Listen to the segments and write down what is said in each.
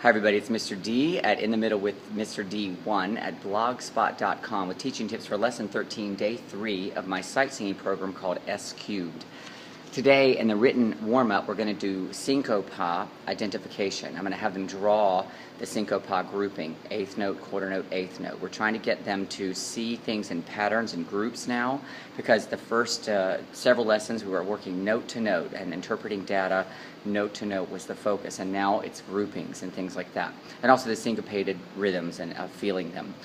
Hi everybody, it's Mr. D at In the Middle with Mr. D1 at blogspot.com with teaching tips for Lesson 13, Day 3 of my sightseeing program called S Cubed. Today in the written warm-up we're going to do syncopa identification. I'm going to have them draw the syncopa grouping, eighth note, quarter note, eighth note. We're trying to get them to see things in patterns and groups now, because the first several lessons we were working note to note and interpreting data. Note to note was the focus, and now it's groupings and things like that, and also the syncopated rhythms and feeling them.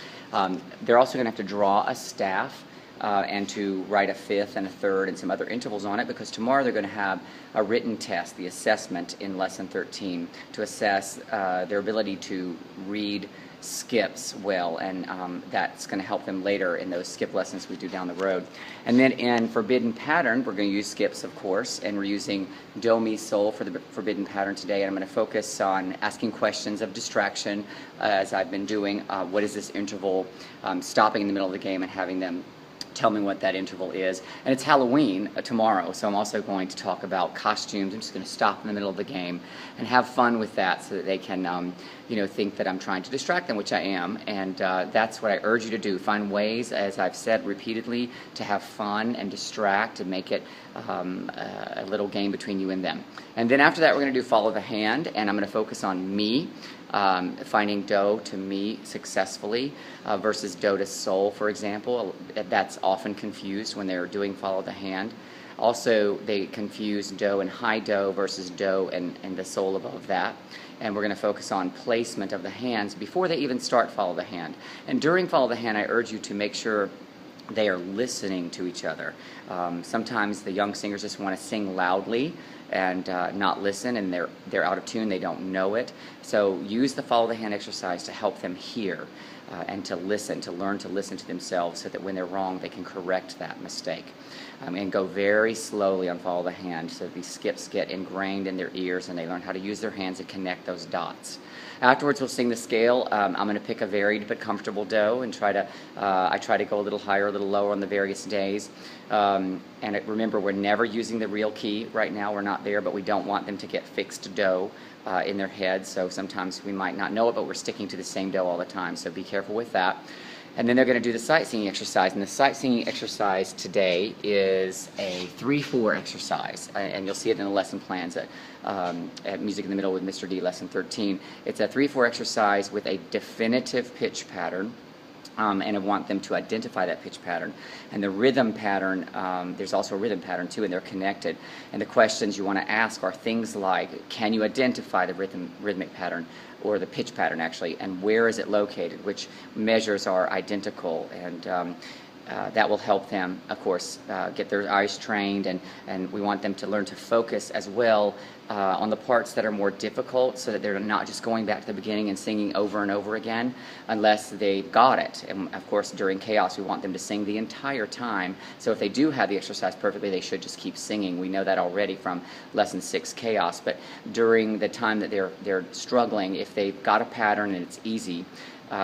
They're also going to have to draw a staff and to write a fifth and a third and some other intervals on it, because tomorrow they're going to have a written test, the assessment in Lesson 13, to assess their ability to read skips well, and that's going to help them later in those skip lessons we do down the road. And then in forbidden pattern, we're going to use skips, of course, and we're using do, mi, sol for the forbidden pattern today, and I'm going to focus on asking questions of distraction, as I've been doing. What is this interval? Stopping in the middle of the game and having them tell me what that interval is. And it's Halloween tomorrow, so I'm also going to talk about costumes. I'm just going to stop in the middle of the game and have fun with that, so that they can think that I'm trying to distract them, which I am. And that's what I urge you to do. Find ways, as I've said repeatedly, to have fun and distract and make it a little game between you and them. And then after that we're going to do follow the hand, and I'm going to focus on mi, finding do to mi successfully versus do to sol, for example. That's often confused when they're doing follow the hand. Also, they confuse do and high do versus do and the sol above that. And we're going to focus on placement of the hands before they even start follow the hand. And during follow the hand, I urge you to make sure they are listening to each other. Sometimes the young singers just want to sing loudly and not listen, and they're out of tune, they don't know it. So use the follow the hand exercise to help them hear and to listen, to learn to listen to themselves, so that when they're wrong they can correct that mistake. And go very slowly on follow the hand, so these skips get ingrained in their ears and they learn how to use their hands and connect those dots. Afterwards we'll sing the scale. I'm going to pick a varied but comfortable do and I try to go a little higher, a little lower on the various days. And remember, we're never using the real key right now. We're not there, but we don't want them to get fixed do in their heads, so sometimes we might not know it, but we're sticking to the same do all the time, so be careful with that. And then they're going to do the sightseeing exercise, and the sightseeing exercise today is a 3-4 exercise, and you'll see it in the lesson plans at Music in the Middle with Mr. D, Lesson 13. It's a 3-4 exercise with a definitive pitch pattern. And I want them to identify that pitch pattern. And the rhythm pattern, there's also a rhythm pattern too, and they're connected. And the questions you want to ask are things like, can you identify the rhythmic pattern, or the pitch pattern actually, and where is it located, which measures are identical, and that will help them, of course, get their eyes trained, and we want them to learn to focus as well on the parts that are more difficult, so that they're not just going back to the beginning and singing over and over again unless they've got it. And of course, during chaos we want them to sing the entire time, so if they do have the exercise perfectly, they should just keep singing. We know that already from Lesson 6, Chaos. But during the time that they're struggling, if they've got a pattern and it's easy,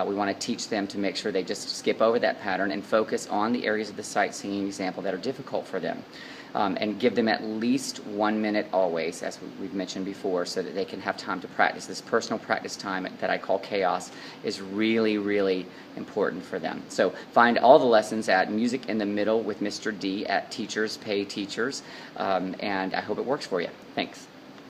we want to teach them to make sure they just skip over that pattern and focus on the areas of the sightseeing example that are difficult for them. And give them at least 1 minute always, as we've mentioned before, so that they can have time to practice. This personal practice time that I call chaos is really, really important for them. So find all the lessons at Music in the Middle with Mr. D at Teachers Pay Teachers, and I hope it works for you. Thanks.